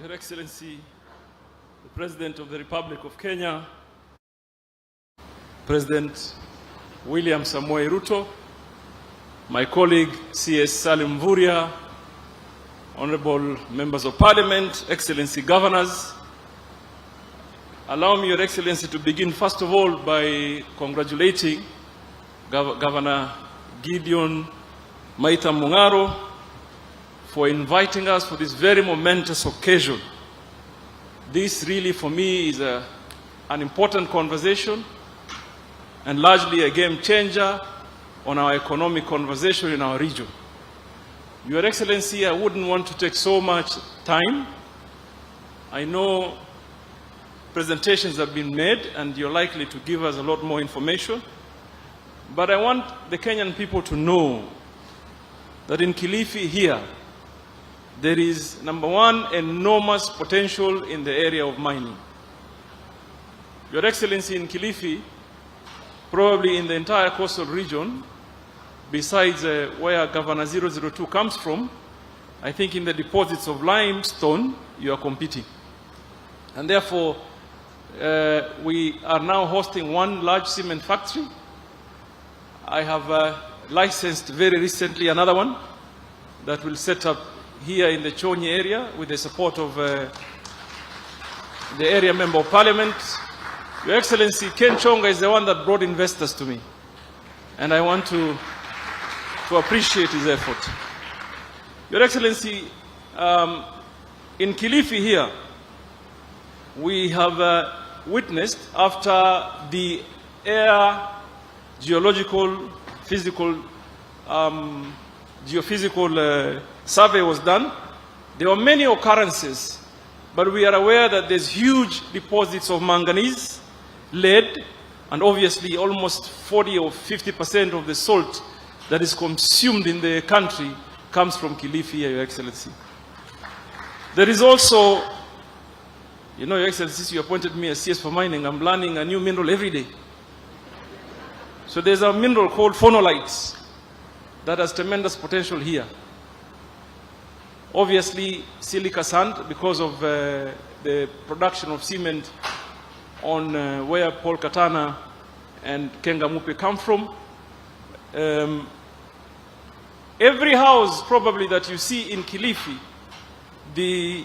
Her Excellency, the President of the Republic of Kenya, President William Samoei Ruto, my colleague C.S. Salim Mvurya, Honorable Members of Parliament, Excellency Governors, allow me, Your Excellency, to begin first of all by congratulating Governor Gideon Moi for inviting us for this very momentous occasion. This really, for me, is an important conversation and largely a game changer on our economic conversation in our region. Your Excellency, I wouldn't want to take so much time. I know presentations have been made and you're likely to give us a lot more information. But I want the Kenyan people to know that in Kilifi here, there is, number one, enormous potential in the area of mining. Your Excellency, in Kilifi, probably in the entire coastal region, besides where Governor 002 comes from, I think in the deposits of limestone, you are competing. And therefore, we are now hosting one large cement factory. I have licensed very recently another one that will set up here in the Chonyi area with the support of the area member of parliament. Your Excellency, Ken Chonga is the one that brought investors to me. And I want to appreciate his effort. Your Excellency, in Kilifi here, we have witnessed after the air geological, physical, geophysical survey was done, there were many occurrences, but we are aware that there's huge deposits of manganese, lead, and obviously almost 40 or 50% of the salt that is consumed in the country comes from Kilifi, Your Excellency. There is also, you know, Your Excellency, you appointed me as CS for mining. I'm learning a new mineral every day. So there's a mineral called phonolite that has tremendous potential here. Obviously, silica sand, because of the production of cement on where Paul Katana and Kengamupe come from. Every house probably that you see in Kilifi, the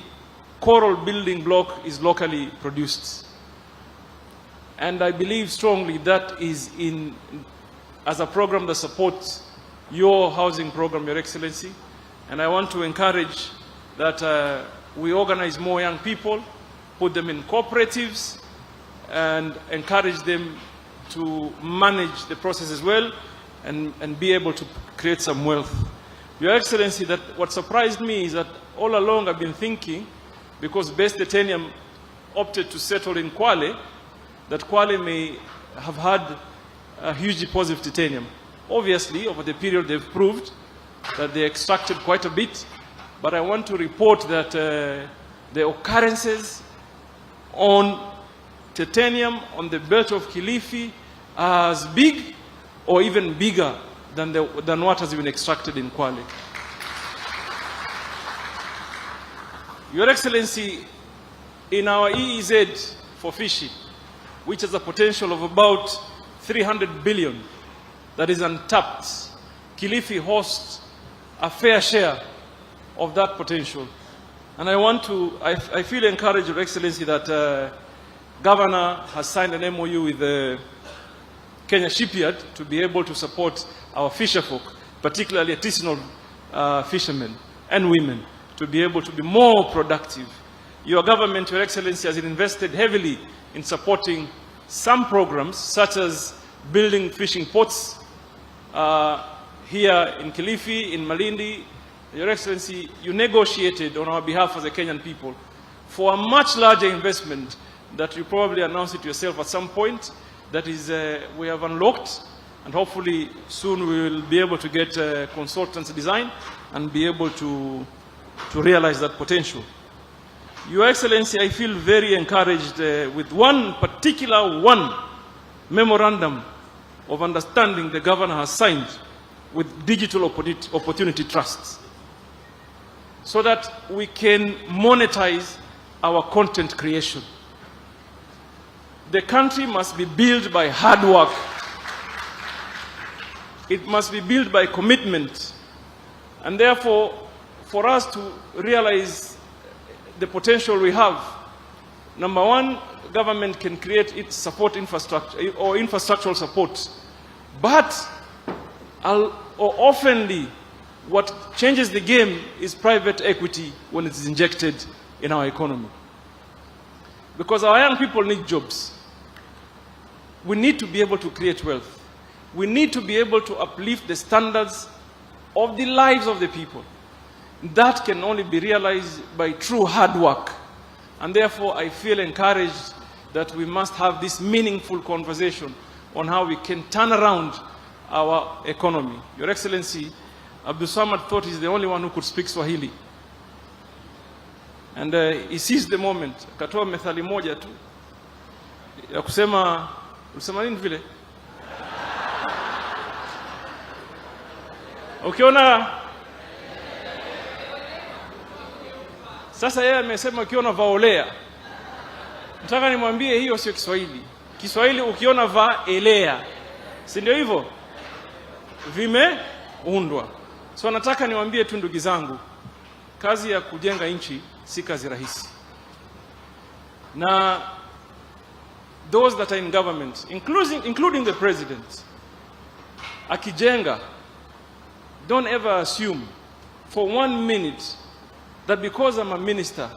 coral building block is locally produced. And I believe strongly that is as a program that supports your housing program, Your Excellency. And I want to encourage that we organize more young people, put them in cooperatives, and encourage them to manage the process as well and be able to create some wealth. Your Excellency, that what surprised me is that all along I've been thinking, because Base Titanium opted to settle in Kwale, that Kwale may have had a huge deposit of titanium. Obviously, over the period they've proved that they extracted quite a bit, but I want to report that the occurrences on titanium on the belt of Kilifi are as big or even bigger than what has been extracted in Kwale. Your Excellency, in our EEZ for fishing, which has a potential of about 300 billion that is untapped, Kilifi hosts a fair share of that potential. And I feel encouraged, Your Excellency, that Governor has signed an MOU with the Kenya Shipyard to be able to support our fisherfolk, particularly artisanal fishermen and women, to be able to be more productive. Your government, Your Excellency, has invested heavily in supporting some programs, such as building fishing ports here in Kilifi, in Malindi. Your Excellency, you negotiated on our behalf as the Kenyan people for a much larger investment that you probably announced it yourself at some point. That is, we have unlocked, and hopefully soon we will be able to get consultants design and be able to realize that potential. Your Excellency, I feel very encouraged with one memorandum of understanding the governor has signed with Digital Opportunity Trusts, so that we can monetize our content creation. The country must be built by hard work. It must be built by commitment. And therefore, for us to realize the potential we have, number one, government can create its support infrastructure or infrastructural support. But oftenly, what changes the game is private equity when it is injected in our economy. Because our young people need jobs. We need to be able to create wealth. We need to be able to uplift the standards of the lives of the people. That can only be realized by true hard work. And therefore, I feel encouraged that we must have this meaningful conversation on how we can turn around our economy. Your Excellency, Abdul Samad thought he's the only one who could speak Swahili. And he seized the moment. Akatoa methali moja tu ya kusema, ulisema nini vile? Ukiona sasa yeye amesema ukiona vaolea. Nataka nimwambie hiyo sio Kiswahili. Kiswahili ukiona vaelea. Si ndio hivyo? Vimeundwa. So nataka niwaambie tu ndugu zangu, kazi ya kujenga nchi si kazi rahisi. Na those that are in government, including the president, akijenga, don't ever assume for 1 minute that because I'm a minister,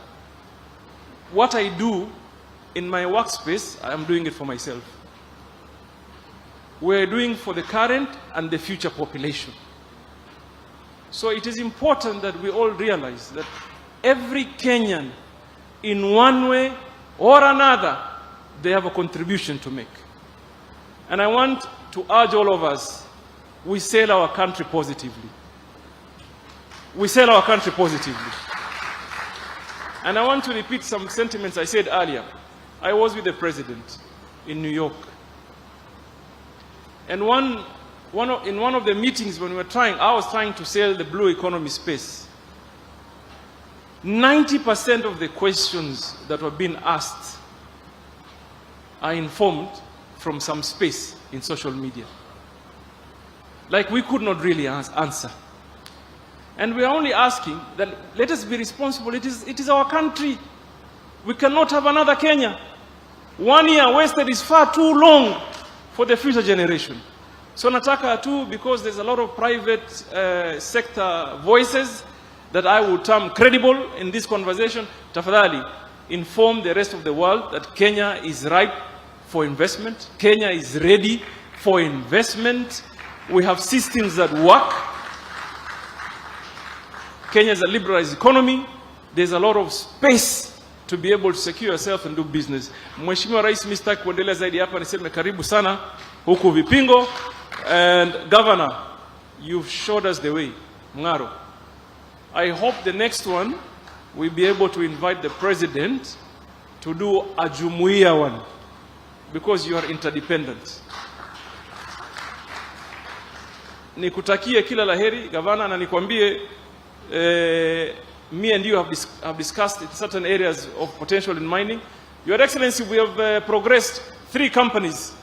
what I do in my workspace, I am doing it for myself. We're doing for the current and the future population. So it is important that we all realize that every Kenyan, in one way or another, they have a contribution to make. And I want to urge all of us, we sell our country positively. We sell our country positively. And I want to repeat some sentiments I said earlier. I was with the president in New York. And in one of the meetings when I was trying to sell the blue economy space, 90% of the questions that were being asked are informed from some space in social media. Like we could not really answer. And we are only asking that let us be responsible. It is our country. We cannot have another Kenya. 1 year wasted is far too long for the future generation. So nataka too, because there's a lot of private sector voices that I would term credible in this conversation, tafadhali inform the rest of the world that Kenya is ripe for investment. Kenya is ready for investment. We have systems that work. Kenya is a liberalized economy. There's a lot of space to be able to secure yourself and do business. Mheshimiwa Rais, Mr. kuendelea zaidi hapa niseme karibu sana huku Vipingo. And Governor, you've showed us the way. Mngaro. I hope the next one we'll be able to invite the president to do a jumuiya one, because you are interdependent. Nikutakie kila laheri, Governor, na nikwambie me and you have discussed in certain areas of potential in mining. Your Excellency, we have progressed 3 companies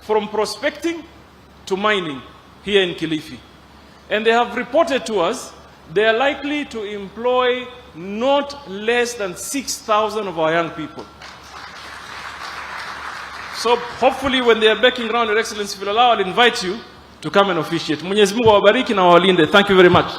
from prospecting to mining here in Kilifi. And they have reported to us they are likely to employ not less than 6,000 of our young people. So hopefully when they are backing around, Your Excellency will allow, I'll invite you to come and officiate. Mwenyezi Mungu awabariki na awalinde. Thank you very much.